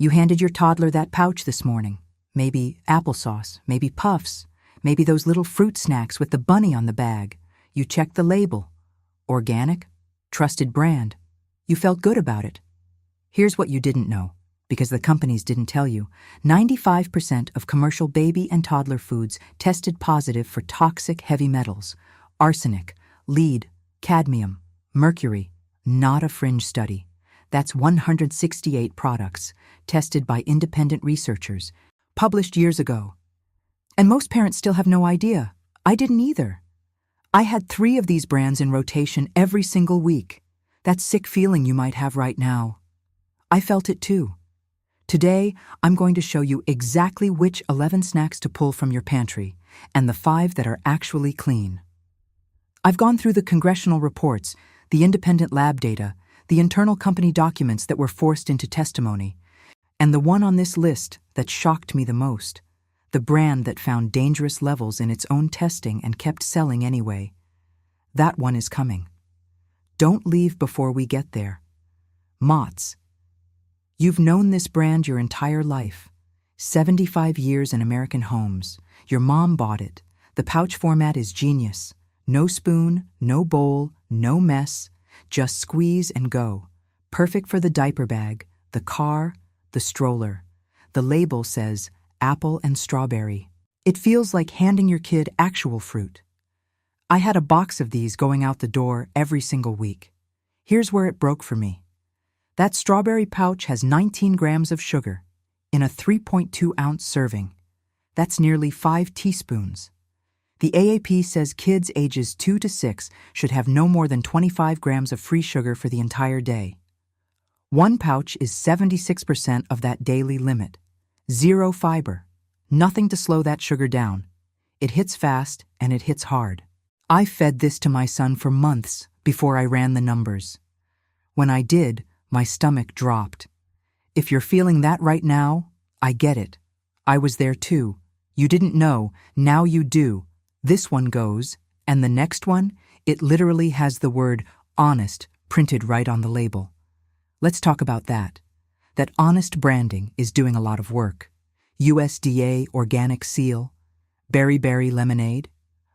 You handed your toddler that pouch this morning. Maybe applesauce, maybe puffs, maybe those little fruit snacks with the bunny on the bag. You checked the label. Organic, trusted brand. You felt good about it. Here's what you didn't know, because the companies didn't tell you. 95% of commercial baby and toddler foods tested positive for toxic heavy metals. Arsenic, lead, cadmium, mercury. Not a fringe study. That's 168 products, tested by independent researchers, published years ago. And most parents still have no idea. I didn't either. I had 3 of these brands in rotation every single week. That sick feeling you might have right now. I felt it too. Today, I'm going to show you exactly which 11 snacks to pull from your pantry, and the 5 that are actually clean. I've gone through the congressional reports, the independent lab data, the internal company documents that were forced into testimony, and the one on this list that shocked me the most, the brand that found dangerous levels in its own testing and kept selling anyway. That one is coming. Don't leave before we get there. Mott's. You've known this brand your entire life. 75 years in American homes. Your mom bought it. The pouch format is genius. No spoon, no bowl, no mess. Just squeeze and go. Perfect for the diaper bag, the car, the stroller. The label says apple and strawberry. It feels like handing your kid actual fruit. I had a box of these going out the door every single week. Here's where it broke for me. That strawberry pouch has 19 grams of sugar in a 3.2-ounce serving. That's nearly 5 teaspoons. The AAP says kids ages 2 to 6 should have no more than 25 grams of free sugar for the entire day. One pouch is 76% of that daily limit. 0 fiber. Nothing to slow that sugar down. It hits fast and it hits hard. I fed this to my son for months before I ran the numbers. When I did, my stomach dropped. If you're feeling that right now, I get it. I was there too. You didn't know, now you do. This one goes, and the next one, it literally has the word honest printed right on the label. Let's talk about that. That honest branding is doing a lot of work. USDA organic seal, berry lemonade,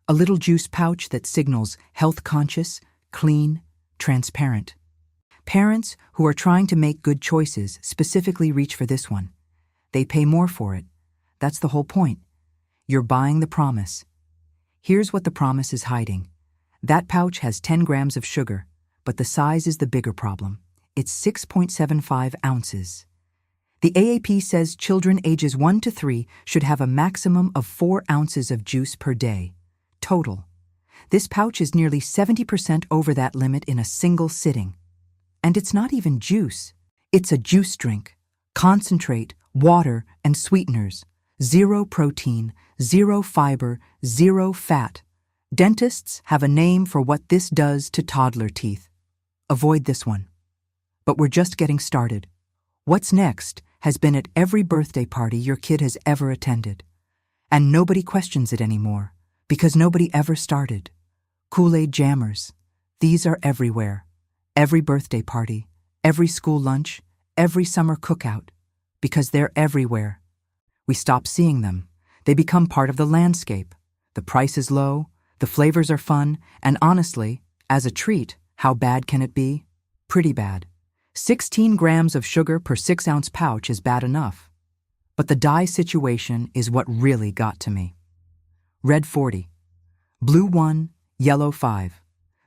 a little juice pouch that signals health conscious, clean, transparent. Parents who are trying to make good choices specifically reach for this one. They pay more for it. That's the whole point. You're buying the promise. Here's what the promise is hiding. That pouch has 10 grams of sugar, but the size is the bigger problem. It's 6.75 ounces. The AAP says children ages 1 to 3 should have a maximum of 4 ounces of juice per day. Total. This pouch is nearly 70% over that limit in a single sitting. And it's not even juice. It's a juice drink. Concentrate, water, and sweeteners. 0 protein, 0 fiber, 0 fat. Dentists have a name for what this does to toddler teeth. Avoid this one. But we're just getting started. What's next has been at every birthday party your kid has ever attended. And nobody questions it anymore, because nobody ever started. Kool-Aid jammers. These are everywhere. Every birthday party, every school lunch, every summer cookout, because they're everywhere. We stop seeing them. They become part of the landscape. The price is low, the flavors are fun, and honestly, as a treat, how bad can it be? Pretty bad. 16 grams of sugar per 6-ounce pouch is bad enough. But the dye situation is what really got to me. Red 40, blue 1, yellow 5.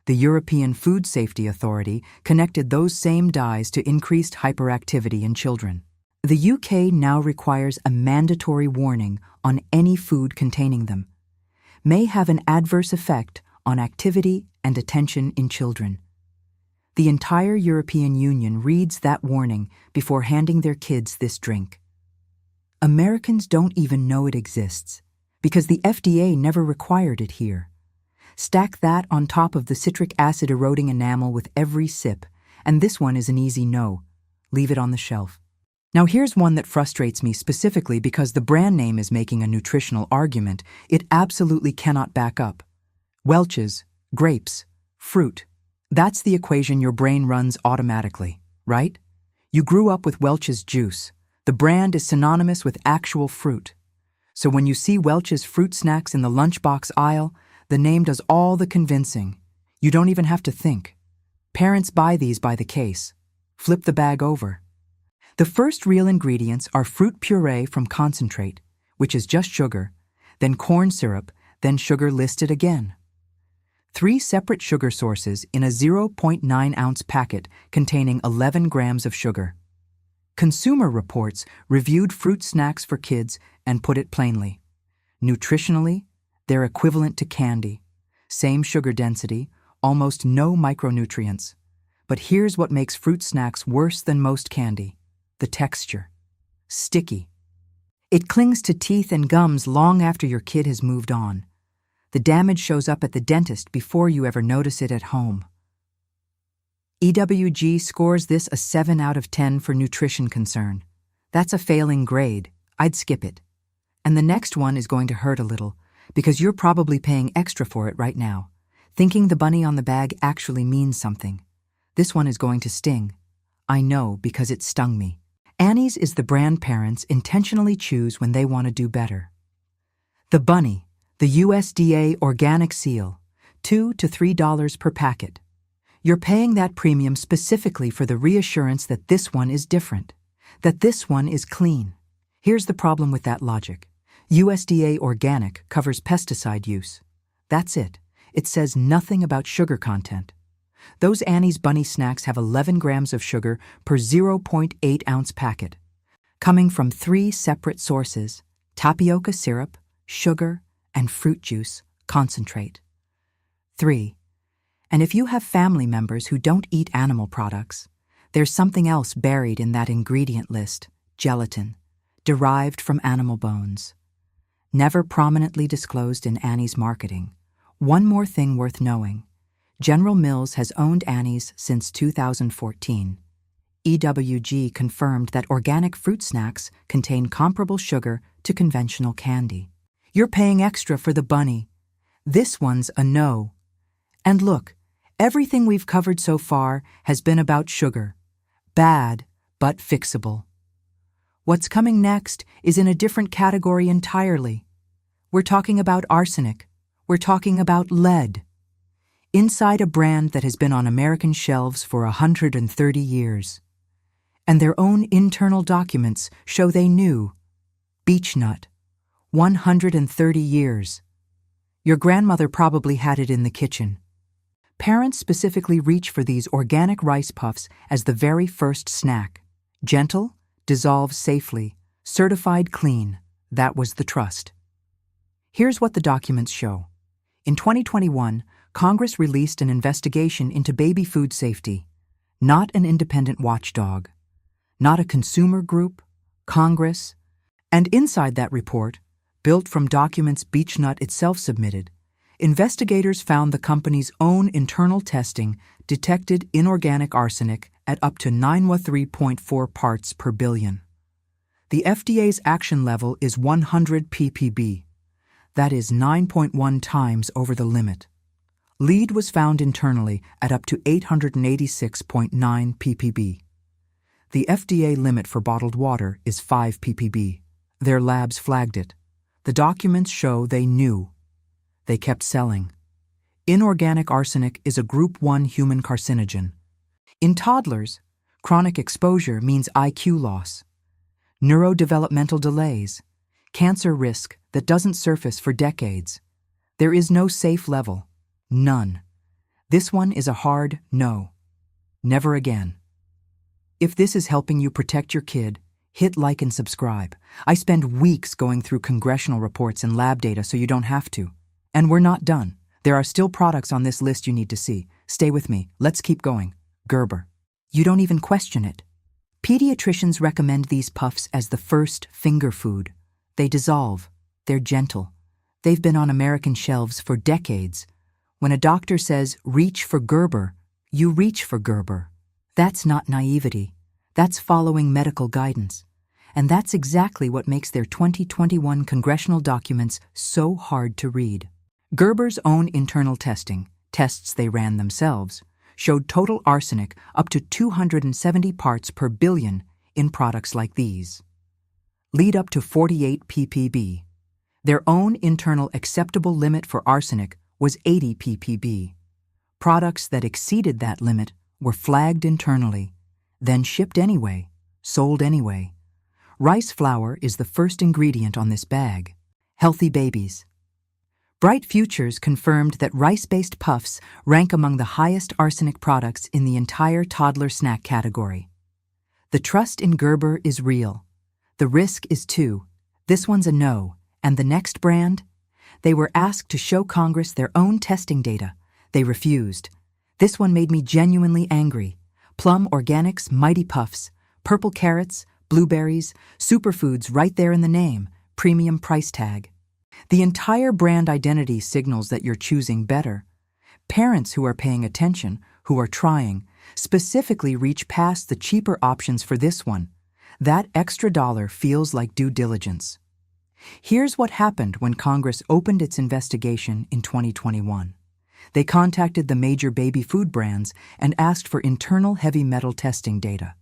The European Food Safety Authority connected those same dyes to increased hyperactivity in children. The UK now requires a mandatory warning on any food containing them. May have an adverse effect on activity and attention in children. The entire European Union reads that warning before handing their kids this drink. Americans don't even know it exists, because the FDA never required it here. Stack that on top of the citric acid eroding enamel with every sip, and this one is an easy no. Leave it on the shelf. Now here's one that frustrates me specifically because the brand name is making a nutritional argument it absolutely cannot back up. Welch's, grapes, fruit. That's the equation your brain runs automatically, right? You grew up with Welch's juice, The brand is synonymous with actual fruit. So when you see Welch's fruit snacks in the lunchbox aisle, the name does all the convincing. You don't even have to think. Parents buy these by the case. Flip the bag over. The first real ingredients are fruit puree from concentrate, which is just sugar, then corn syrup, then sugar listed again. 3 separate sugar sources in a 0.9-ounce packet containing 11 grams of sugar. Consumer Reports reviewed fruit snacks for kids and put it plainly. Nutritionally, they're equivalent to candy. Same sugar density, almost no micronutrients. But here's what makes fruit snacks worse than most candy: the texture. Sticky. It clings to teeth and gums long after your kid has moved on. The damage shows up at the dentist before you ever notice it at home. EWG scores this a 7 out of 10 for nutrition concern. That's a failing grade. I'd skip it. And the next one is going to hurt a little, because you're probably paying extra for it right now, thinking the bunny on the bag actually means something. This one is going to sting. I know, because it stung me. Annie's is the brand parents intentionally choose when they want to do better. The bunny, the USDA organic seal, $2 to $3 per packet. You're paying that premium specifically for the reassurance that this one is different, that this one is clean. Here's the problem with that logic. USDA organic covers pesticide use. That's it. It says nothing about sugar content. Those Annie's bunny snacks have 11 grams of sugar per 0.8-ounce packet, coming from 3 separate sources: tapioca syrup, sugar, and fruit juice concentrate. 3. And if you have family members who don't eat animal products, there's something else buried in that ingredient list: gelatin, derived from animal bones. Never prominently disclosed in Annie's marketing. One more thing worth knowing. General Mills has owned Annie's since 2014. EWG confirmed that organic fruit snacks contain comparable sugar to conventional candy. You're paying extra for the bunny. This one's a no. And look, everything we've covered so far has been about sugar. Bad, but fixable. What's coming next is in a different category entirely. We're talking about arsenic. We're talking about lead. Inside a brand that has been on American shelves for 130 years. And their own internal documents show they knew. Beech nut. 130 years. Your grandmother probably had it in the kitchen. Parents specifically reach for these organic rice puffs as the very first snack. Gentle, dissolves safely, certified clean. That was the trust. Here's what the documents show. In 2021, Congress released an investigation into baby food safety. Not an independent watchdog. Not a consumer group. Congress. And inside that report, built from documents Beechnut itself submitted, investigators found the company's own internal testing detected inorganic arsenic at up to 913.4 parts per billion. The FDA's action level is 100 ppb. That is 9.1 times over the limit. Lead was found internally at up to 886.9 ppb. The FDA limit for bottled water is 5 ppb. Their labs flagged it. The documents show they knew. They kept selling. Inorganic arsenic is a Group 1 human carcinogen. In toddlers, chronic exposure means IQ loss, neurodevelopmental delays, cancer risk that doesn't surface for decades. There is no safe level. None. This one is a hard no. Never again. If this is helping you protect your kid, hit like and subscribe. I spend weeks going through congressional reports and lab data so you don't have to. And we're not done. There are still products on this list you need to see. Stay with me. Let's keep going. Gerber. You don't even question it. Pediatricians recommend these puffs as the first finger food. They dissolve. They're gentle. They've been on American shelves for decades. When a doctor says, reach for Gerber, you reach for Gerber. That's not naivety. That's following medical guidance. And that's exactly what makes their 2021 congressional documents so hard to read. Gerber's own internal testing, tests they ran themselves, showed total arsenic up to 270 parts per billion in products like these. lead up to 48 ppb. Their own internal acceptable limit for arsenic was 80 ppb. Products that exceeded that limit were flagged internally, then shipped anyway, sold anyway. Rice flour is the first ingredient on this bag. Healthy babies. Bright Futures confirmed that rice-based puffs rank among the highest arsenic products in the entire toddler snack category. The trust in Gerber is real. The risk is too. This one's a no. And the next brand? They were asked to show Congress their own testing data. They refused. This one made me genuinely angry. Plum Organics Mighty Puffs, purple carrots, blueberries, superfoods right there in the name, premium price tag. The entire brand identity signals that you're choosing better. Parents who are paying attention, who are trying, specifically reach past the cheaper options for this one. That extra dollar feels like due diligence. Here's what happened when Congress opened its investigation in 2021. They contacted the major baby food brands and asked for internal heavy metal testing data.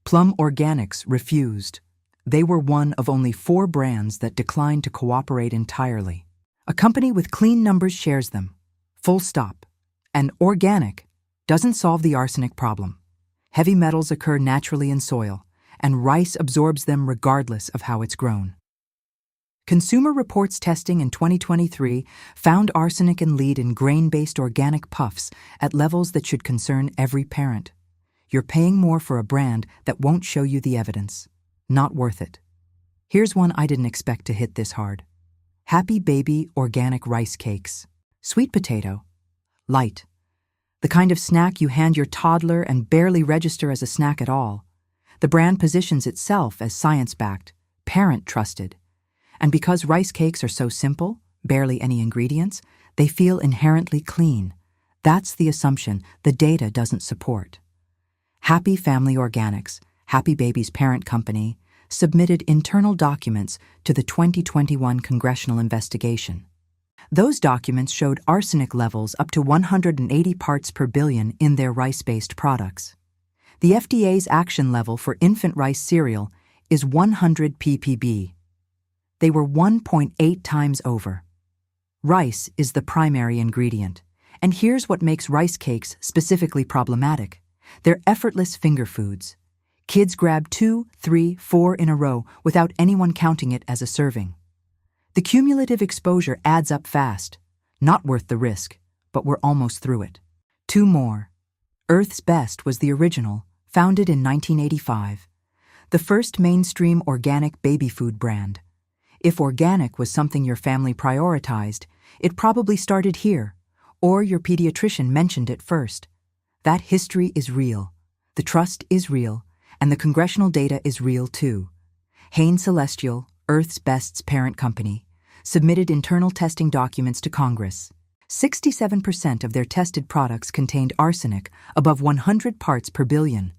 Plum Organics refused. They were one of only 4 brands that declined to cooperate entirely. A company with clean numbers shares them. Full stop. And organic doesn't solve the arsenic problem. Heavy metals occur naturally in soil, and rice absorbs them regardless of how it's grown. Consumer Reports testing in 2023 found arsenic and lead in grain-based organic puffs at levels that should concern every parent. You're paying more for a brand that won't show you the evidence. Not worth it. Here's one I didn't expect to hit this hard. Happy Baby Organic Rice Cakes. Sweet potato. Light. The kind of snack you hand your toddler and barely register as a snack at all. The brand positions itself as science-backed, parent-trusted. And because rice cakes are so simple, barely any ingredients, they feel inherently clean. That's the assumption the data doesn't support. Happy Family Organics, Happy Baby's parent company, submitted internal documents to the 2021 congressional investigation. Those documents showed arsenic levels up to 180 parts per billion in their rice-based products. The FDA's action level for infant rice cereal is 100 ppb. They were 1.8 times over. Rice is the primary ingredient, and here's what makes rice cakes specifically problematic. They're effortless finger foods. Kids grab 2, 3, 4 in a row without anyone counting it as a serving. The cumulative exposure adds up fast. Not worth the risk, but we're almost through it. 2 more. Earth's Best was the original, founded in 1985. The first mainstream organic baby food brand. If organic was something your family prioritized, it probably started here, or your pediatrician mentioned it first. That history is real, the trust is real, and the congressional data is real too. Hain Celestial, Earth's Best's parent company, submitted internal testing documents to Congress. 67% of their tested products contained arsenic above 100 parts per billion.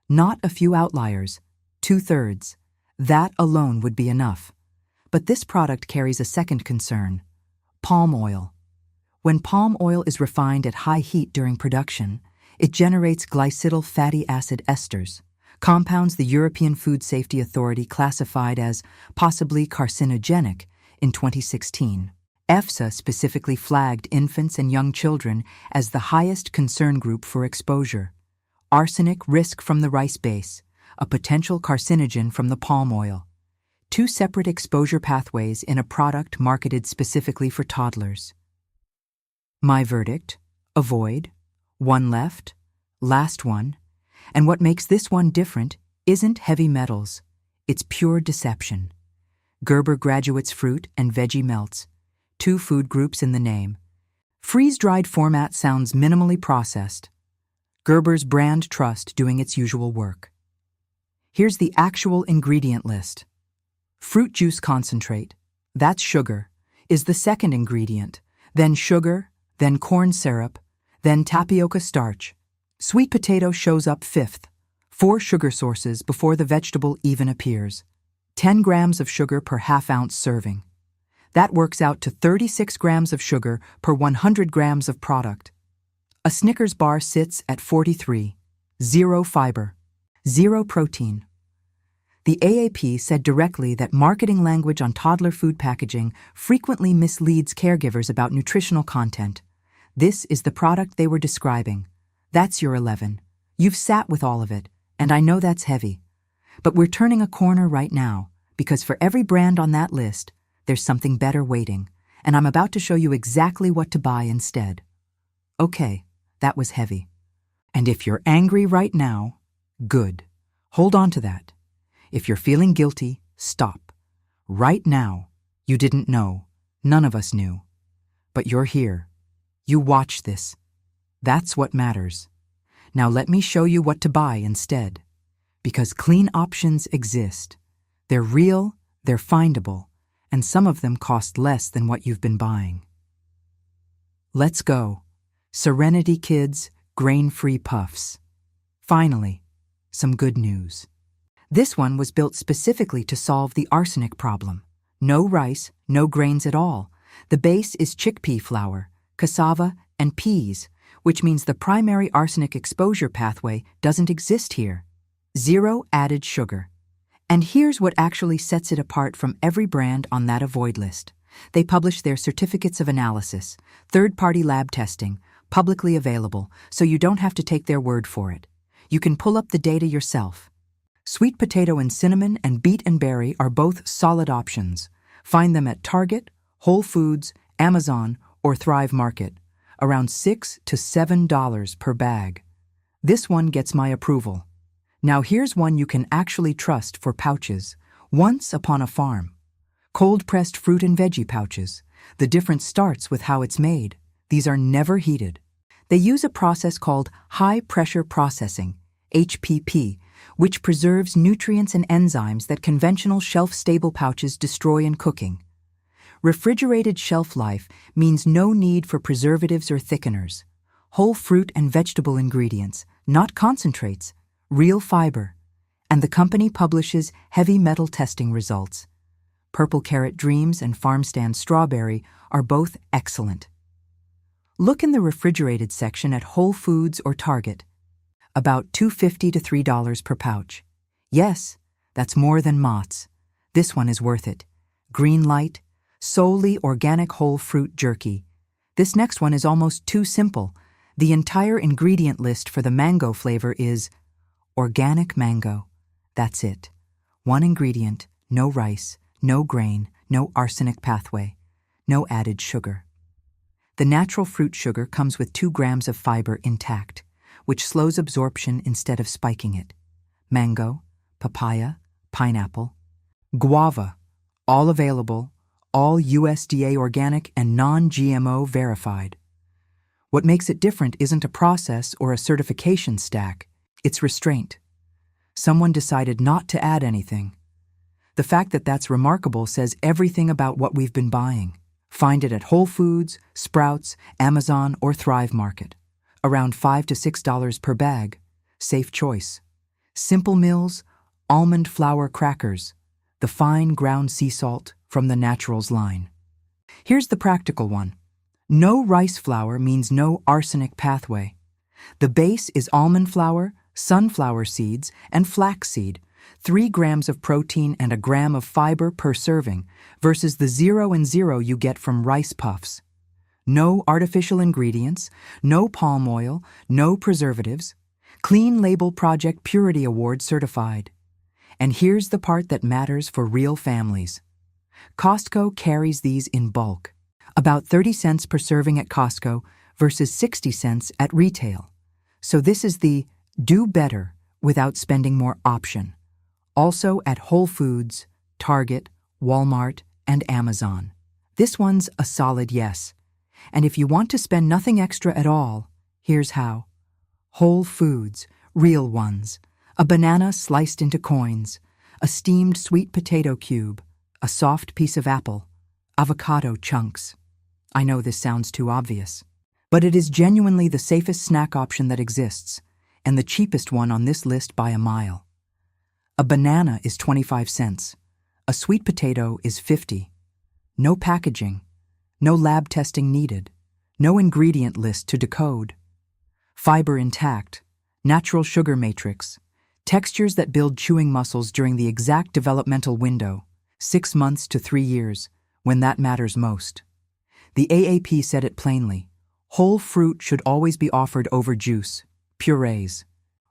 Not a few outliers, 2/3. That alone would be enough. But this product carries a second concern: palm oil. When palm oil is refined at high heat during production, it generates glycidyl fatty acid esters, compounds the European Food Safety Authority classified as possibly carcinogenic in 2016. EFSA specifically flagged infants and young children as the highest concern group for exposure. Arsenic risk from the rice base, a potential carcinogen from the palm oil. 2 separate exposure pathways in a product marketed specifically for toddlers. My verdict: avoid. 1 left, last one. And what makes this one different isn't heavy metals. It's pure deception. Gerber Graduates Fruit and Veggie Melts. 2 food groups in the name. Freeze-dried format sounds minimally processed. Gerber's brand trust doing its usual work. Here's the actual ingredient list. Fruit juice concentrate, that's sugar, is the second ingredient, then sugar, then corn syrup, then tapioca starch. Sweet potato shows up 5th, 4 sugar sources before the vegetable even appears. 10 grams of sugar per half-ounce serving. That works out to 36 grams of sugar per 100 grams of product. A Snickers bar sits at 43. 0 fiber. 0 protein. The AAP said directly that marketing language on toddler food packaging frequently misleads caregivers about nutritional content. This is the product they were describing. That's your 11. You've sat with all of it, and I know that's heavy. But we're turning a corner right now, because for every brand on that list, there's something better waiting, and I'm about to show you exactly what to buy instead. Okay, that was heavy. And if you're angry right now, good. Hold on to that. If you're feeling guilty, stop. Right now, you didn't know. None of us knew. But you're here. You watched this. That's what matters. Now let me show you what to buy instead. Because clean options exist. They're real, they're findable, and some of them cost less than what you've been buying. Let's go. Serenity Kids grain-free puffs. Finally, some good news. This one was built specifically to solve the arsenic problem. No rice, no grains at all. The base is chickpea flour, cassava, and peas, which means the primary arsenic exposure pathway doesn't exist here. Zero added sugar. And here's what actually sets it apart from every brand on that avoid list. They publish their certificates of analysis, third-party lab testing, publicly available, so you don't have to take their word for it. You can pull up the data yourself. Sweet potato and cinnamon and beet and berry are both solid options. Find them at Target, Whole Foods, Amazon, or Thrive Market, around $6 to $7 per bag. This one gets my approval. Now here's one you can actually trust for pouches. Once Upon a Farm. Cold-pressed fruit and veggie pouches. The difference starts with how it's made. These are never heated. They use a process called high-pressure processing, HPP, which preserves nutrients and enzymes that conventional shelf-stable pouches destroy in cooking. Refrigerated shelf life means no need for preservatives or thickeners. Whole fruit and vegetable ingredients, not concentrates, real fiber. And the company publishes heavy metal testing results. Purple Carrot Dreams and Farmstand Strawberry are both excellent. Look in the refrigerated section at Whole Foods or Target. About $2.50 to $3 per pouch. Yes, that's more than Mott's. This one is worth it. Green Light, solely organic whole fruit jerky. This next one is almost too simple. The entire ingredient list for the mango flavor is organic mango. That's it. One ingredient, no rice, no grain, no arsenic pathway, no added sugar. The natural fruit sugar comes with 2 grams of fiber intact, which slows absorption instead of spiking it. Mango, papaya, pineapple, guava, all available, all USDA organic and non-GMO verified. What makes it different isn't a process or a certification stack, it's restraint. Someone decided not to add anything. The fact that that's remarkable says everything about what we've been buying. Find it at Whole Foods, Sprouts, Amazon, or Thrive Market. Around $5 to $6 per bag. Safe choice. Simple Mills, almond flour crackers, the fine ground sea salt from the Naturals line. Here's the practical one. No rice flour means no arsenic pathway. The base is almond flour, sunflower seeds, and flaxseed, 3 grams of protein and a gram of fiber per serving, versus the 0 and 0 you get from rice puffs. No artificial ingredients, no palm oil, no preservatives. Clean Label Project Purity Award certified. And here's the part that matters for real families. Costco carries these in bulk. About 30 cents per serving at Costco versus 60 cents at retail. So this is the do better without spending more option. Also at Whole Foods, Target, Walmart, and Amazon. This one's a solid yes. And if you want to spend nothing extra at all, here's how. Whole Foods, real ones. A banana sliced into coins. A steamed sweet potato cube. A soft piece of apple. Avocado chunks. I know this sounds too obvious, but it is genuinely the safest snack option that exists, and the cheapest one on this list by a mile. A banana is 25 cents. A sweet potato is 50. No packaging. No lab testing needed. No ingredient list to decode. Fiber intact. Natural sugar matrix. Textures that build chewing muscles during the exact developmental window, 6 months to 3 years, when that matters most. The AAP said it plainly. Whole fruit should always be offered over juice, purees,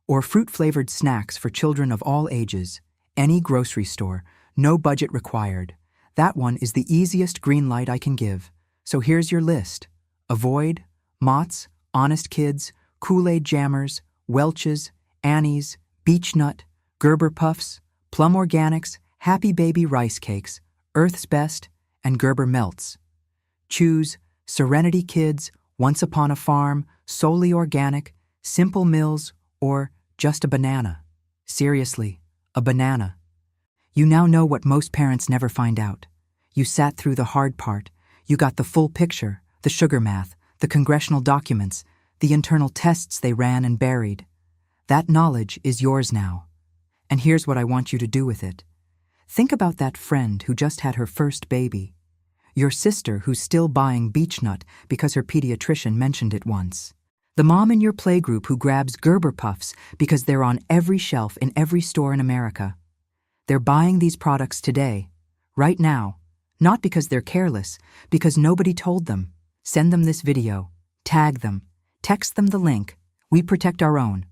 or fruit-flavored snacks for children of all ages. Any grocery store, no budget required. That one is the easiest green light I can give. So here's your list. Avoid Mott's, Honest Kids, Kool-Aid Jammers, Welch's, Annie's, Beech Nut, Gerber Puffs, Plum Organics, Happy Baby Rice Cakes, Earth's Best, and Gerber Melts. Choose Serenity Kids, Once Upon a Farm, Solely Organic, Simple Mills, or just a banana. Seriously, a banana. You now know what most parents never find out. You sat through the hard part. You got the full picture, the sugar math, the congressional documents, the internal tests they ran and buried. That knowledge is yours now. And here's what I want you to do with it. Think about that friend who just had her first baby. Your sister who's still buying beech nut because her pediatrician mentioned it once. The mom in your playgroup who grabs Gerber Puffs because they're on every shelf in every store in America. They're buying these products today, right now, not because they're careless, because nobody told them. Send them this video, tag them, text them the link. We protect our own.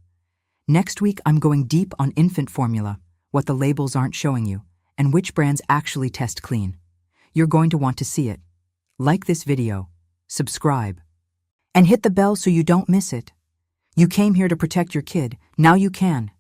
Next week, I'm going deep on infant formula, what the labels aren't showing you, and which brands actually test clean. You're going to want to see it. Like this video, subscribe, and hit the bell so you don't miss it. You came here to protect your kid. Now you can.